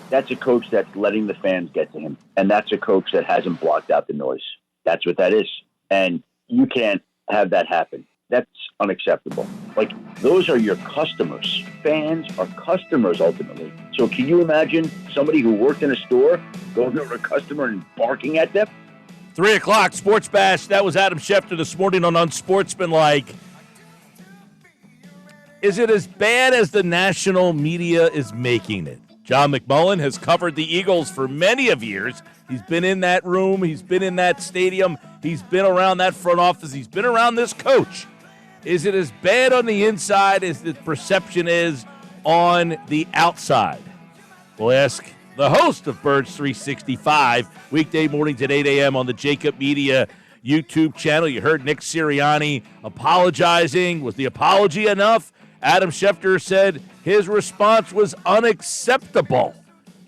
That's a coach that's letting the fans get to him. And that's a coach that hasn't blocked out the noise. That's what that is. And you can't have that happen. That's unacceptable. Like, those are your customers. Fans are customers ultimately. So can you imagine somebody who worked in a store going over to a customer and barking at them? 3 o'clock, Sports Bash. That was Adam Schefter this morning on Unsportsmanlike. Is it as bad as the national media is making it? John Mcmullen has covered the Eagles for many of years. He's been in that room. He's been in that stadium. He's been around that front office. He's been around this coach. Is it as bad on the inside as the perception is on the outside? We'll ask the host of Birds 365, weekday mornings at 8 a.m. on the Jacob Media YouTube channel. You heard Nick Sirianni apologizing. Was the apology enough? Adam Schefter said his response was unacceptable.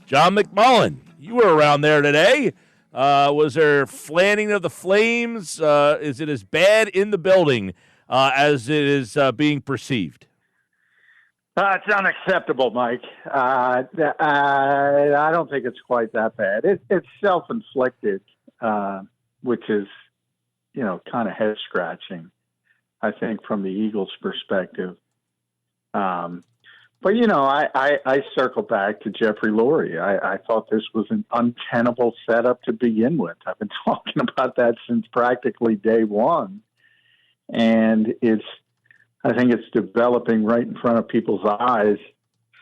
John Mcmullen, you were around there today. Was there fanning of the flames? Is it as bad in the building as it is being perceived? It's unacceptable, Mike. I don't think it's quite that bad. It's self-inflicted, which is, kind of head-scratching, I think, from the Eagles' perspective. But, I circle back to Jeffrey Lurie. I thought this was an untenable setup to begin with. I've been talking about that since practically day one. And I think it's developing right in front of people's eyes.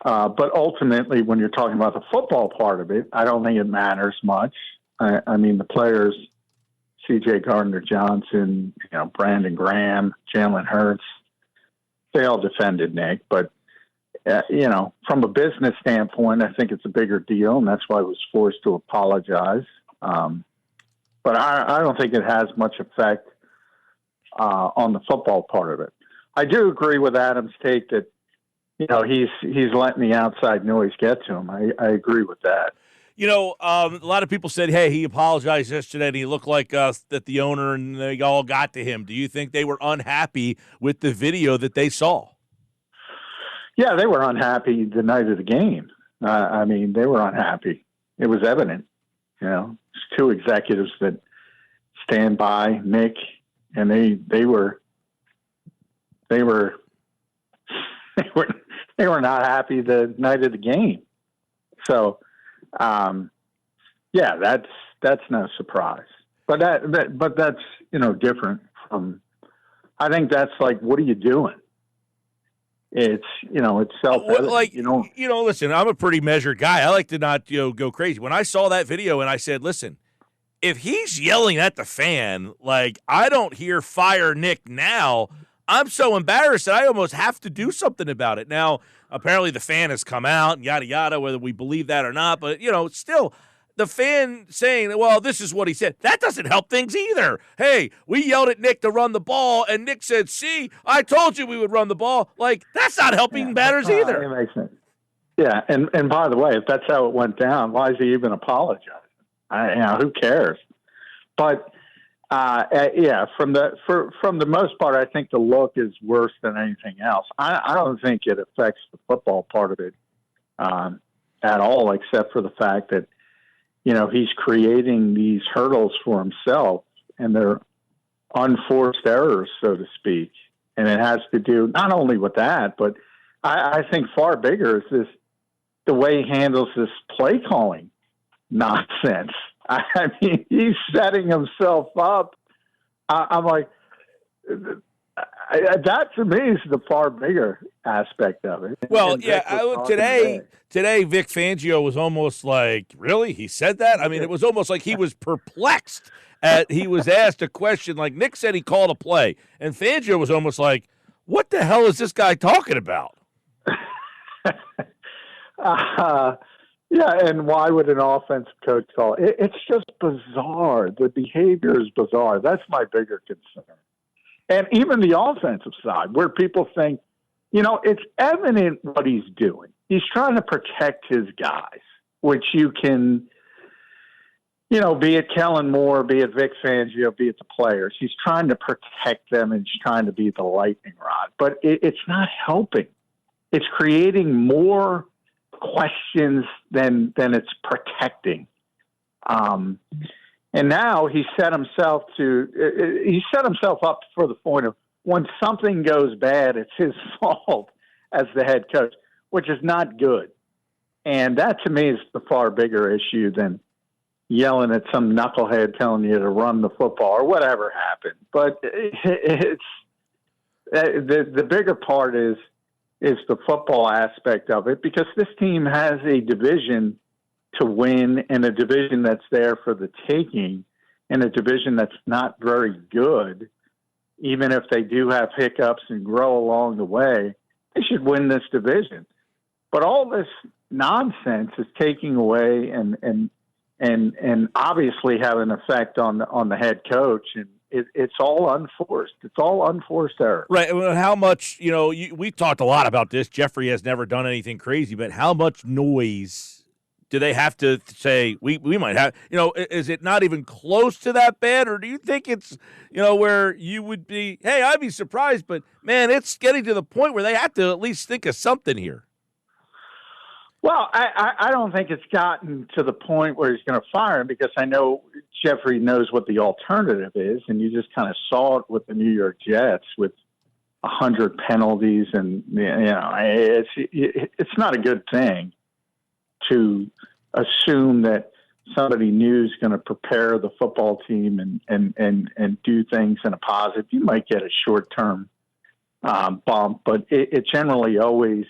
But ultimately, when you're talking about the football part of it, I don't think it matters much. I mean, the players, C.J. Gardner-Johnson, Brandon Graham, Jalen Hurts, they all defended Nick. But, from a business standpoint, I think it's a bigger deal, and that's why I was forced to apologize. But I don't think it has much effect on the football part of it. I do agree with Adam's take that, he's letting the outside noise get to him. I agree with that. A lot of people said, hey, he apologized yesterday and he looked like that the owner and they all got to him. Do you think they were unhappy with the video that they saw? Yeah, they were unhappy the night of the game. They were unhappy. It was evident. It's two executives that stand by Nick, and they were not happy the night of the game. So, that's no surprise. But that's different from. I think that's like, what are you doing? It's it's self-evident. Listen, I'm a pretty measured guy. I like to not go crazy. When I saw that video and I said, listen, if he's yelling at the fan, like, I don't hear fire Nick now, I'm so embarrassed that I almost have to do something about it. Now, apparently the fan has come out and yada, yada, whether we believe that or not. But, still, the fan saying, well, this is what he said, that doesn't help things either. Hey, we yelled at Nick to run the ball, and Nick said, see, I told you we would run the ball. Like, that's not helping matters either. It makes sense. Yeah, and by the way, if that's how it went down, why is he even apologizing? Who cares? But from the most part, I think the look is worse than anything else. I don't think it affects the football part of it at all, except for the fact that he's creating these hurdles for himself, and they're unforced errors, so to speak. And it has to do not only with that, but I think far bigger is the way he handles this play calling nonsense. He's setting himself up. I'm like, that to me is the far bigger aspect of it. Well, today Vic Fangio was almost like, really? He said that? It was almost like he was perplexed. He was asked a question, like Nick said he called a play, and Fangio was almost like, what the hell is this guy talking about? And why would an offensive coach call it? It's just bizarre. The behavior is bizarre. That's my bigger concern. And even the offensive side, where people think, it's evident what he's doing. He's trying to protect his guys, which you can, be it Kellen Moore, be it Vic Fangio, be it the players. He's trying to protect them and he's trying to be the lightning rod. But it's not helping. It's creating more questions than it's protecting. And now he set himself up for the point of when something goes bad, it's his fault as the head coach, which is not good. And that to me is the far bigger issue than yelling at some knucklehead telling you to run the football or whatever happened. But it's the bigger part is the football aspect of it, because this team has a division to win and a division that's there for the taking and a division that's not very good. Even if they do have hiccups and grow along the way, they should win this division. But all this nonsense is taking away and obviously have an effect on the head coach, and it's all unforced. It's all unforced error. Right. Well, how much, we talked a lot about this. Jeffrey has never done anything crazy, but how much noise do they have to say we might have, is it not even close to that bad? Or do you think it's, where you would be, hey, I'd be surprised, but man, it's getting to the point where they have to at least think of something here. Well, I don't think it's gotten to the point where he's going to fire him, because I know Jeffrey knows what the alternative is, and you just kind of saw it with the New York Jets with 100 penalties, and it's not a good thing to assume that somebody new is going to prepare the football team and do things in a positive. You might get a short-term bump, but it generally always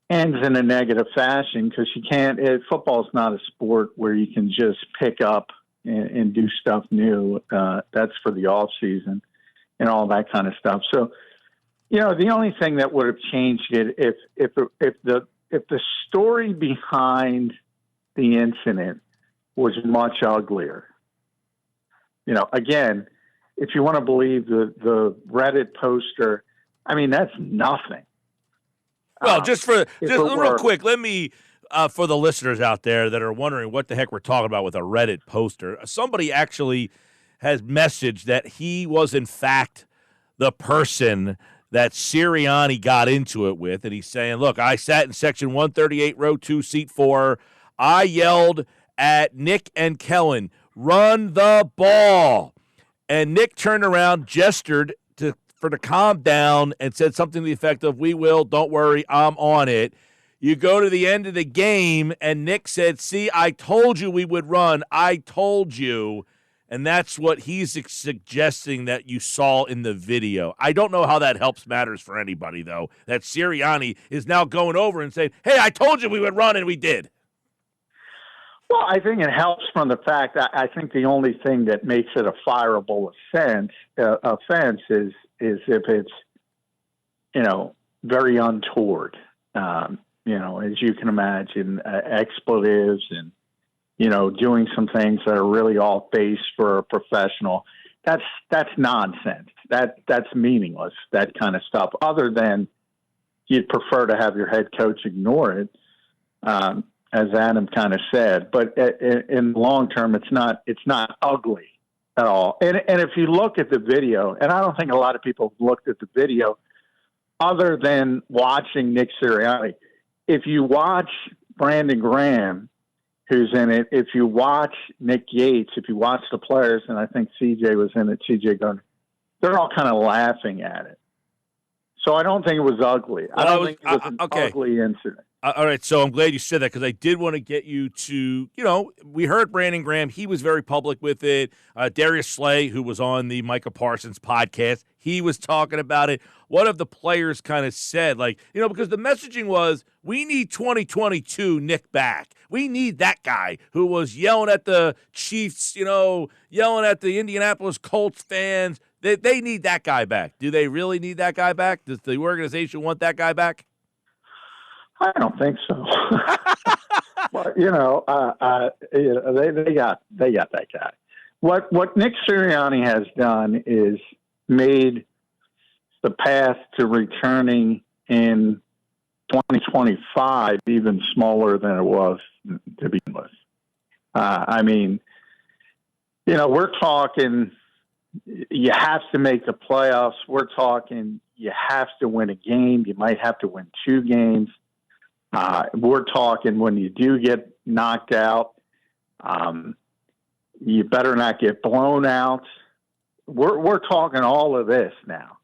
ends in a negative fashion, because football is not a sport where you can just pick up and do stuff new. That's for the off season and all that kind of stuff. So, the only thing that would have changed it if the story behind the incident was much uglier. Again, if you want to believe the Reddit poster, I mean, that's nothing. Well, just real quick, let me, for the listeners out there that are wondering what the heck we're talking about with a Reddit poster, somebody actually has messaged that he was, in fact, the person that Sirianni got into it with. And he's saying, look, I sat in section 138, row 2, seat 4. I yelled at Nick and Kellen, run the ball. And Nick turned around, gestured to calm down, and said something to the effect of, we will, don't worry, I'm on it. You go to the end of the game, and Nick said, see, I told you we would run. I told you. And that's what he's suggesting that you saw in the video. I don't know how that helps matters for anybody, though, that Sirianni is now going over and saying, hey, I told you we would run, and we did. Well, I think it helps from the fact that I think the only thing that makes it a fireable offense is if it's, very untoward, as you can imagine, expletives and, doing some things that are really off base for a professional. That's nonsense. That's meaningless, that kind of stuff, other than you'd prefer to have your head coach ignore it, as Adam kind of said. But in the long term, it's not ugly at all. And if you look at the video, and I don't think a lot of people have looked at the video other than watching Nick Sirianni. If you watch Brandon Graham, who's in it, if you watch Nick Yates, if you watch the players, and I think CJ was in it, CJ Gardner, they're all kind of laughing at it. So I don't think it was ugly. I don't think it was an ugly incident. All right, so I'm glad you said that, because I did want to get you to, we heard Brandon Graham. He was very public with it. Darius Slay, who was on the Micah Parsons podcast, he was talking about it. What have the players kind of said? Because the messaging was, we need 2022 Nick back. We need that guy who was yelling at the Chiefs, yelling at the Indianapolis Colts fans. They need that guy back. Do they really need that guy back? Does the organization want that guy back? I don't think so. But they got that guy. What Nick Sirianni has done is made the path to returning in 2025 even smaller than it was to begin with. We're talking you have to make the playoffs. We're talking you have to win a game. You might have to win 2 games. We're talking when you do get knocked out, you better not get blown out. We're talking all of this now.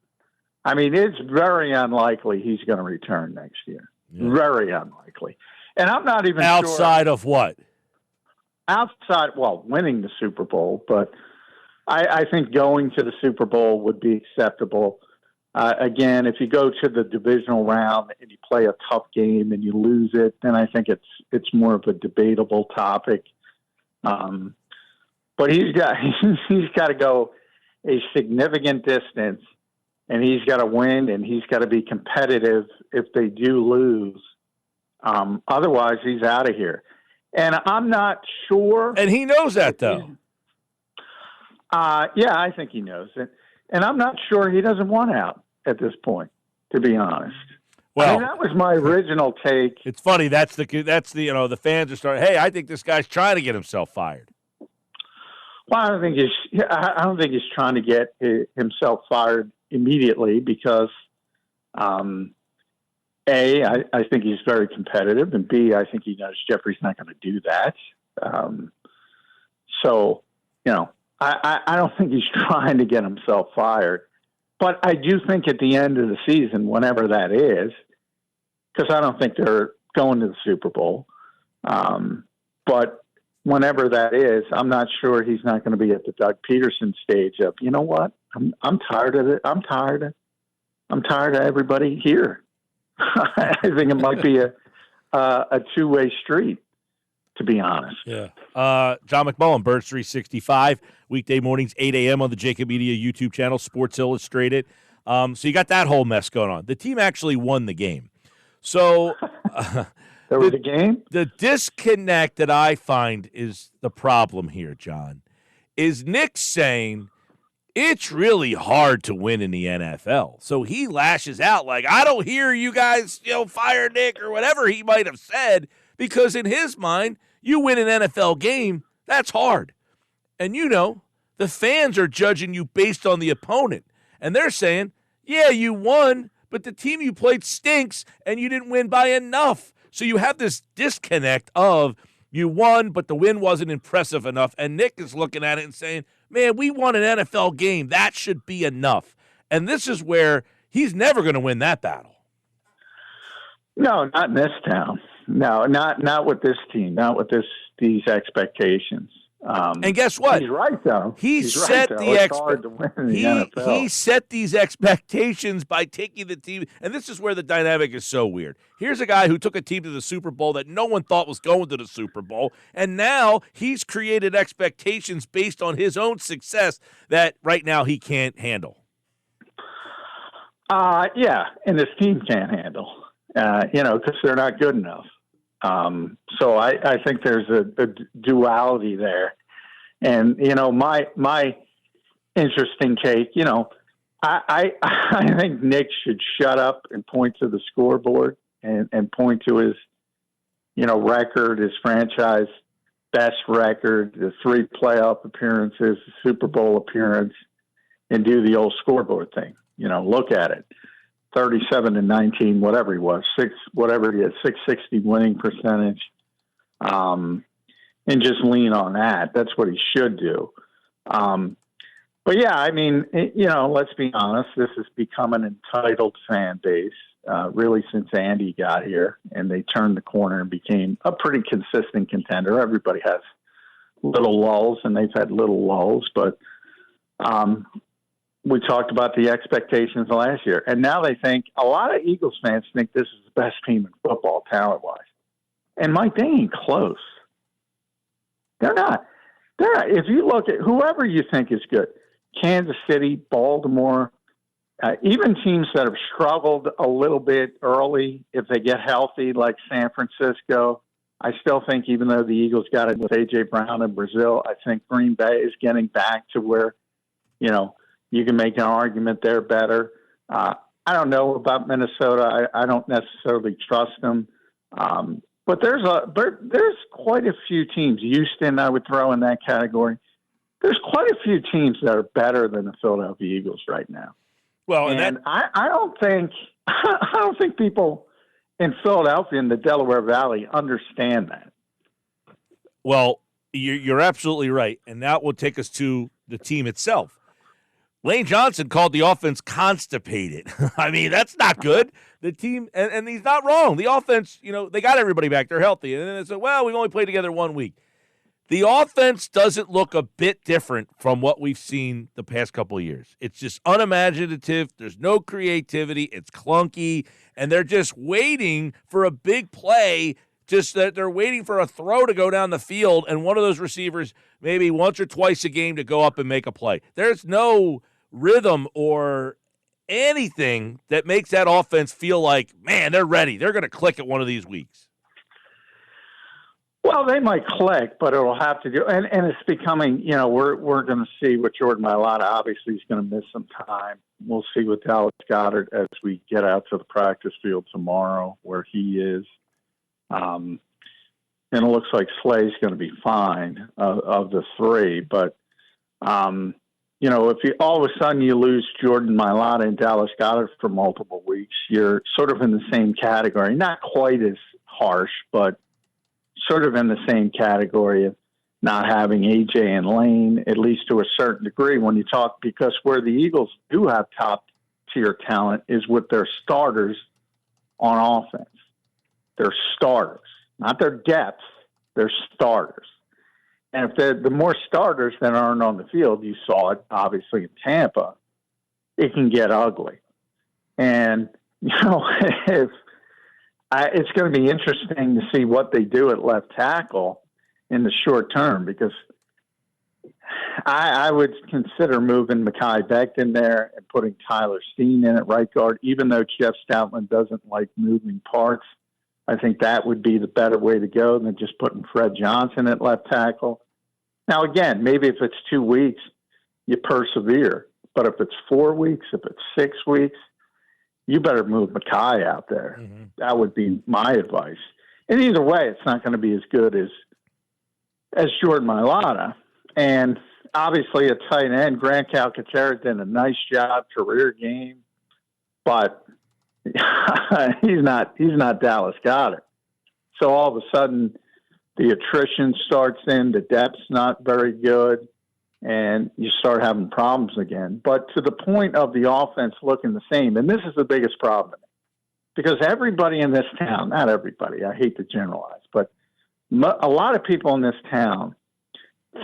I mean, it's very unlikely he's going to return next year. Yeah. Very unlikely. And I'm not even outside of what? Outside, well, winning the Super Bowl, but I think going to the Super Bowl would be acceptable. Again, if you go to the divisional round and you play a tough game and you lose it, then I think it's more of a debatable topic. But he's got to go a significant distance, and he's got to win, and he's got to be competitive if they do lose. Otherwise, he's out of here. And I'm not sure. And he knows that, though. Yeah, I think he knows it. And I'm not sure he doesn't want out at this point, to be honest. Well, I mean, that was my original take. It's funny. That's the the fans are starting. Hey, I think this guy's trying to get himself fired. Well, I don't think he's trying to get himself fired immediately because, A, I think he's very competitive, and B, I think he knows Jeffrey's not going to do that. So, I don't think he's trying to get himself fired. But I do think at the end of the season, whenever that is, because I don't think they're going to the Super Bowl, but whenever that is, I'm not sure he's not going to be at the Doug Peterson stage of, you know what, I'm tired of it. I'm tired of everybody here. I think it might be a two-way street, to be honest. Yeah. John McMullen, Birds 365, weekday mornings, 8 a.m. on the Jacob Media YouTube channel, Sports Illustrated. So you got that whole mess going on. The team actually won the game. So there was a game? The disconnect that I find is the problem here, John, is Nick saying it's really hard to win in the NFL. So he lashes out like, I don't hear you guys, fire Nick or whatever he might have said, because in his mind, you win an NFL game, that's hard. And the fans are judging you based on the opponent. And they're saying, yeah, you won, but the team you played stinks and you didn't win by enough. So you have this disconnect of you won, but the win wasn't impressive enough. And Nick is looking at it and saying, man, we won an NFL game. That should be enough. And this is where he's never going to win that battle. No, not in this town. No, not with this team. Not with these expectations. And guess what? He's right, though. He set these expectations by taking the team. And this is where the dynamic is so weird. Here's a guy who took a team to the Super Bowl that no one thought was going to the Super Bowl. And now he's created expectations based on his own success that right now he can't handle. Yeah, and this team can't handle, because they're not good enough. So I think there's a duality there. And, my interesting take, I think Nick should shut up and point to the scoreboard and point to his, record, his franchise best record, the 3 playoff appearances, the Super Bowl appearance, and do the old scoreboard thing. Look at it. 37-19, whatever he was, 660 winning percentage, and just lean on that. That's what he should do. But yeah, I mean, let's be honest. This has become an entitled fan base, really since Andy got here, and they turned the corner and became a pretty consistent contender. Everybody has little lulls, and they've had little lulls, but we talked about the expectations last year, and now they think a lot of Eagles fans think this is the best team in football talent-wise. And Mike, they ain't close. They're not. If you look at whoever you think is good, Kansas City, Baltimore, even teams that have struggled a little bit early, if they get healthy, like San Francisco, I still think even though the Eagles got it with A.J. Brown in Brazil, I think Green Bay is getting back to where, you can make an argument they're better. I don't know about Minnesota. I don't necessarily trust them. But there's quite a few teams. Houston, I would throw in that category. There's quite a few teams that are better than the Philadelphia Eagles right now. Well, and I don't think people in Philadelphia and the Delaware Valley understand that. Well, you're absolutely right, and that will take us to the team itself. Lane Johnson called the offense constipated. I mean, that's not good. The team, and he's not wrong. The offense, they got everybody back. They're healthy. And then they said, well, we've only played together 1 week. The offense doesn't look a bit different from what we've seen the past couple of years. It's just unimaginative. There's no creativity. It's clunky. And they're just waiting for a big play, just that they're waiting for a throw to go down the field and one of those receivers maybe once or twice a game to go up and make a play. There's no rhythm or anything that makes that offense feel like, man, they're ready. They're going to click at one of these weeks. Well, they might click, but it'll have to do, and it's becoming, we're going to see with Jordan Mailata. Obviously, he's going to miss some time. We'll see with Dallas Goedert as we get out to the practice field tomorrow where he is. And it looks like Slay's going to be fine of the three, but if you all of a sudden you lose Jordan Mailata and Dallas Goedert for multiple weeks, you're sort of in the same category. Not quite as harsh, but sort of in the same category of not having AJ and Lane, at least to a certain degree when you talk, because where the Eagles do have top tier talent is with their starters on offense. They're starters, not their depth, they're starters. And if the more starters that aren't on the field, you saw it obviously in Tampa, it can get ugly. And, it's going to be interesting to see what they do at left tackle in the short term, because I would consider moving Mekhi Becton there and putting Tyler Steen in at right guard, even though Jeff Stoutland doesn't like moving parts. I think that would be the better way to go than just putting Fred Johnson at left tackle. Now, again, maybe if it's 2 weeks, you persevere. But if it's 4 weeks, if it's 6 weeks, you better move Mekhi out there. Mm-hmm. That would be my advice. And either way, it's not going to be as good as Jordan Mailata. And obviously at tight end, Grant Calcaterra did a nice job, career game. But he's not Dallas Goedert. So all of a sudden the attrition starts in, the depth's not very good, and you start having problems again. But to the point of the offense looking the same, and this is the biggest problem, because everybody in this town, not everybody, I hate to generalize, but a lot of people in this town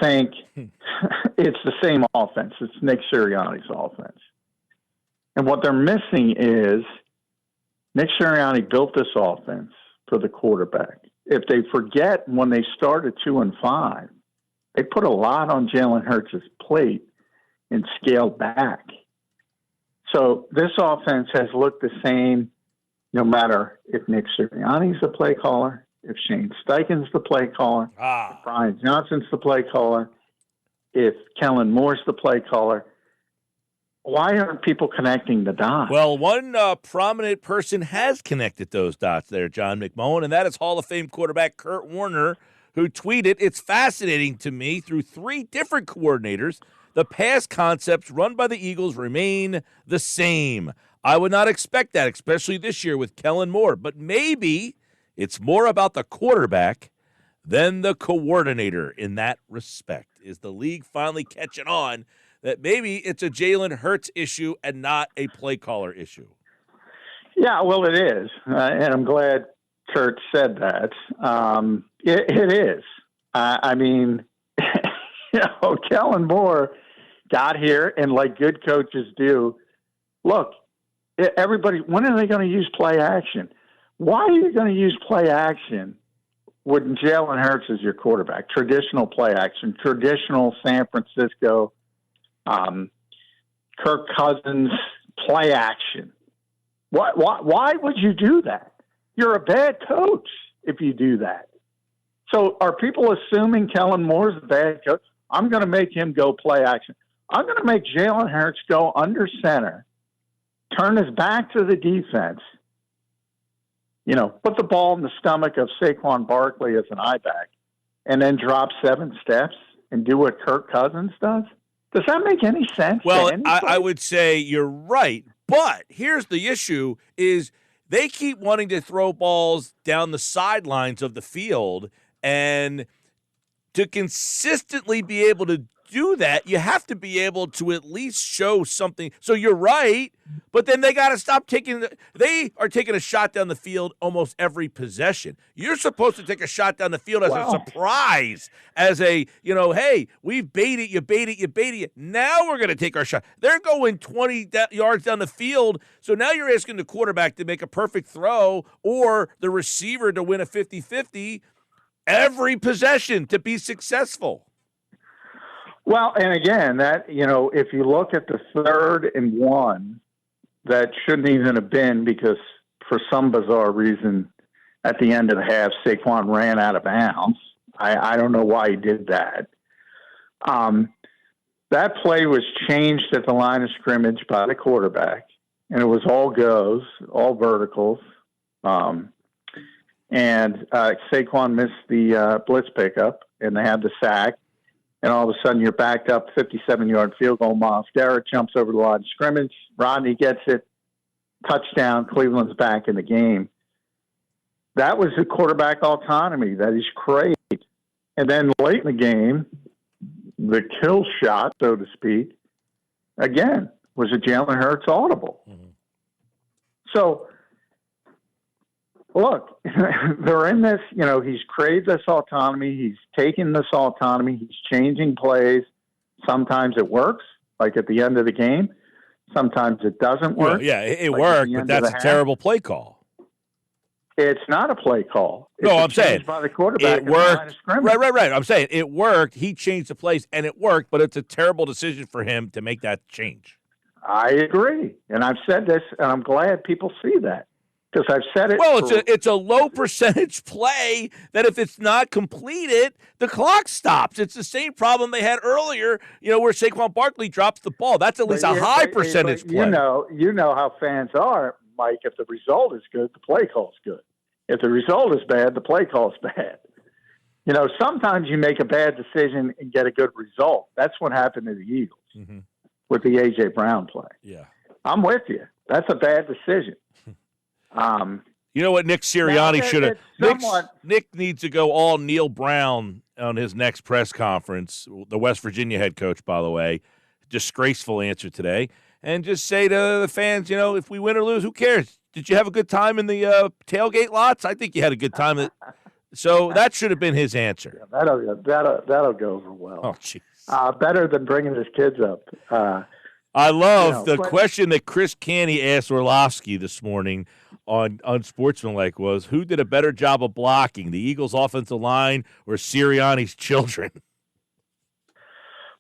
think it's the same offense. It's Nick Sirianni's offense. And what they're missing is Nick Sirianni built this offense for the quarterback. If they forget when they started 2-5, they put a lot on Jalen Hurts' plate and scaled back. So this offense has looked the same no matter if Nick Sirianni's the play caller, if Shane Steichen's the play caller, if Brian Johnson's the play caller, if Kellen Moore's the play caller. Why aren't people connecting the dots? Well, one prominent person has connected those dots there, John Mcmullen, and that is Hall of Fame quarterback Kurt Warner, who tweeted, "It's fascinating to me, through 3 different coordinators, the pass concepts run by the Eagles remain the same. I would not expect that, especially this year with Kellen Moore. But maybe it's more about the quarterback than the coordinator in that respect. Is the league finally catching on that maybe it's a Jalen Hurts issue and not a play caller issue?" Yeah, well, it is. And I'm glad Kurt said that. It is. I mean, Kellen Moore got here, and like good coaches do, look, everybody, when are they going to use play action? Why are you going to use play action when Jalen Hurts is your quarterback? Traditional play action, traditional San Francisco, Kirk Cousins play action. Why would you do that? You're a bad coach if you do that. So are people assuming Kellen Moore's a bad coach? I'm going to make him go play action. I'm going to make Jalen Hurts go under center, turn his back to the defense, put the ball in the stomach of Saquon Barkley as an I-back, and then drop 7 steps and do what Kirk Cousins does? Does that make any sense? Well, I would say you're right. But here's the issue is they keep wanting to throw balls down the sidelines of the field, and to consistently be able to do that, you have to be able to at least show something. So you're right, but then they got to stop they are taking a shot down the field almost every possession. You're supposed to take a shot down the field as a surprise, as a, hey, we've baited you. Now we're going to take our shot. They're going 20 yards down the field, so now you're asking the quarterback to make a perfect throw or the receiver to win a 50-50 every possession to be successful. Well, and again, that, if you look at the 3rd and 1, that shouldn't even have been, because for some bizarre reason at the end of the half, Saquon ran out of bounds. I don't know why he did that. That play was changed at the line of scrimmage by the quarterback, and it was all goes, all verticals. And Saquon missed the blitz pickup, and they had the sack. And all of a sudden, you're backed up 57-yard field goal. Myles Garrett jumps over the line of scrimmage. Rodney gets it. Touchdown. Cleveland's back in the game. That was the quarterback autonomy that he's craved. And then late in the game, the kill shot, so to speak, again, was a Jalen Hurts audible. Mm-hmm. So, look, they're in this, he's craved this autonomy. He's taking this autonomy. He's changing plays. Sometimes it works, like at the end of the game. Sometimes it doesn't work. Yeah, it worked, but that's a terrible play call. It's not a play call. It's I'm saying by the quarterback. It worked. Right. I'm saying it worked. He changed the plays, and it worked, but it's a terrible decision for him to make that change. I agree. And I've said this, and I'm glad people see that. Because I've said it. Well, it's a low percentage play that if it's not completed, the clock stops. It's the same problem they had earlier, where Saquon Barkley drops the ball. That's at least a high percentage play. You know how fans are, Mike. If the result is good, the play call is good. If the result is bad, the play call is bad. Sometimes you make a bad decision and get a good result. That's what happened to the Eagles with the A.J. Brown play. Yeah, I'm with you. That's a bad decision. You know what Nick Sirianni should have – Nick needs to go all Neil Brown on his next press conference, the West Virginia head coach, by the way. Disgraceful answer today. And just say to the fans, if we win or lose, who cares? Did you have a good time in the tailgate lots? I think you had a good time. So that should have been his answer. Yeah, that'll go over well. Oh, jeez. Better than bringing his kids up. I love the question that Chris Canny asked Orlovsky this morning on Unsportsmanlike was, who did a better job of blocking, the Eagles' offensive line or Sirianni's children?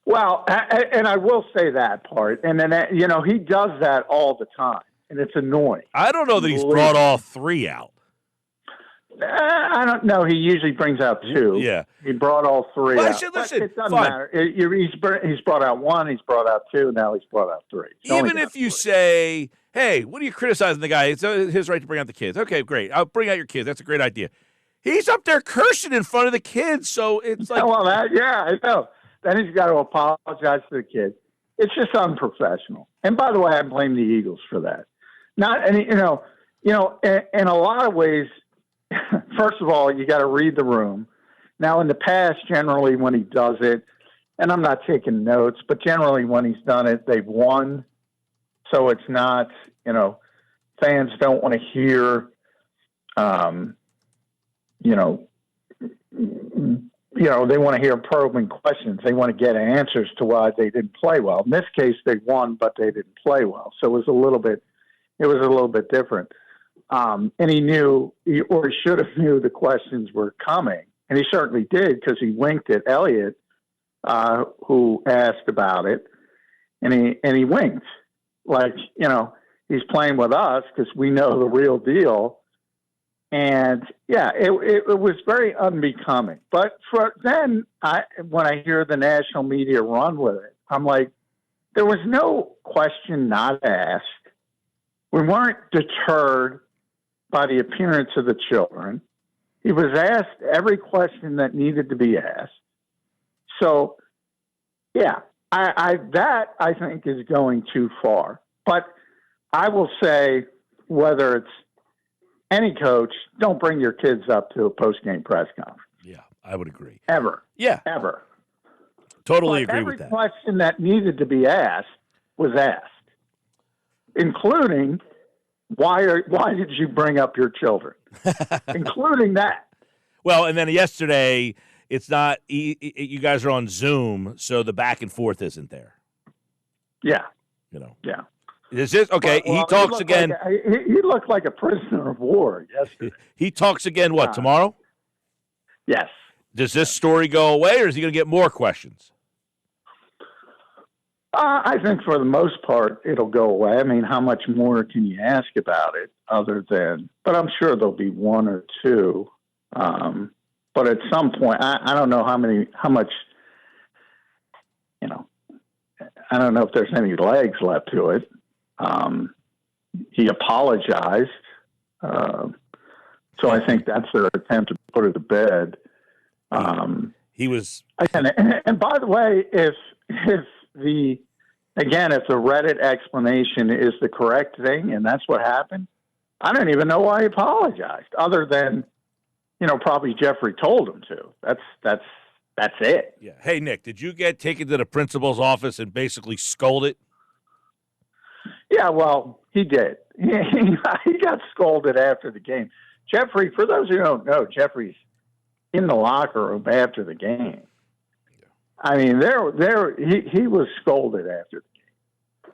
Well, and I will say that part. And then, he does that all the time, and it's annoying. I don't know that he's brought all 3 out. I don't know. He usually brings out 2. Yeah. He brought all 3 out. Listen, it doesn't matter. He's brought out 1, he's brought out 2, now he's brought out 3. Even if you say, hey, what are you criticizing the guy? It's his right to bring out the kids. Okay, great. I'll bring out your kids. That's a great idea. He's up there cursing in front of the kids, so it's like... Well, I know. Then he's got to apologize to the kids. It's just unprofessional. And by the way, I blame the Eagles for that. In a lot of ways... First of all, you got to read the room. Now, in the past, generally when he does it, and I'm not taking notes, but generally when he's done it, they've won. So it's not, fans don't want to hear, they want to hear probing questions. They want to get answers to why they didn't play well. In this case, they won, but they didn't play well. So it was a little bit different. And he knew, or he should have knew the questions were coming. And he certainly did, because he winked at Elliott, who asked about it. And he winked. Like, he's playing with us because we know the real deal. And, yeah, it was very unbecoming. But when I hear the national media run with it, I'm like, there was no question not asked. We weren't deterred by the appearance of the children. He was asked every question that needed to be asked. So, yeah, I think is going too far. But I will say, whether it's any coach, don't bring your kids up to a post-game press conference. Yeah, I would agree. Ever. Yeah. Ever. Totally But agree with that. Every question that needed to be asked was asked, including why did you bring up your children? Including that. Well, and then yesterday, it's not you guys are on Zoom, so the back and forth isn't there. Yeah. Yeah. Is this okay? Well, he talks again. He looked like a prisoner of war yesterday. He talks again. What tomorrow? Yes. Does this story go away, or is he going to get more questions? I think for the most part, it'll go away. I mean, how much more can you ask about it other than, but I'm sure there'll be one or two. But at some point, I don't know how much, I don't know if there's any legs left to it. He apologized. So I think that's their attempt to put it to bed. He was. And by the way, if the Reddit explanation is the correct thing and that's what happened, I don't even know why he apologized, other than, probably Jeffrey told him to. That's it. Yeah. Hey, Nick, did you get taken to the principal's office and basically scolded? Yeah, well, he did. He got scolded after the game. Jeffrey, for those who don't know, Jeffrey's in the locker room after the game. I mean, he was scolded after the game.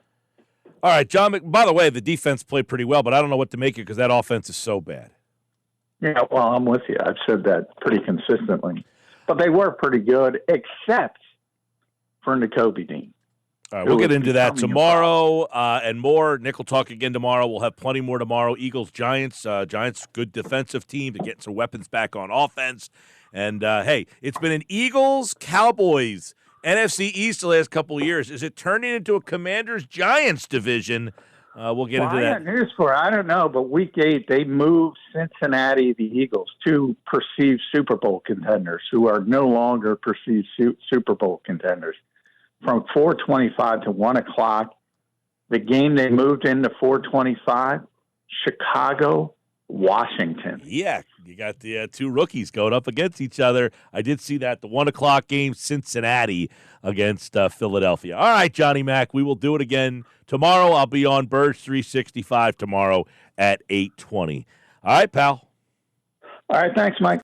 All right, John. By the way, the defense played pretty well, but I don't know what to make it because that offense is so bad. Yeah, well, I'm with you. I've said that pretty consistently. But they were pretty good, except for N'Kobe Dean. All right, we'll get into that tomorrow and more. Nick will talk again tomorrow. We'll have plenty more tomorrow. Eagles, Giants. Giants, good defensive team. They're getting some weapons back on offense. And, hey, it's been an Eagles-Cowboys NFC East the last couple of years. Is it turning into a Commanders-Giants division? We'll get into that. I got news for you. I don't know, but Week 8, they moved Cincinnati, the Eagles, to perceived Super Bowl contenders who are no longer perceived Super Bowl contenders. From 4:25 to 1 o'clock, the game they moved into 4:25, Chicago, Washington. Yeah, you got the two rookies going up against each other. I did see that. The 1 o'clock game, Cincinnati against Philadelphia. All right, Johnny Mac, we will do it again tomorrow. I'll be on Birds 365 tomorrow at 8:20. All right, pal. All right, thanks, Mike.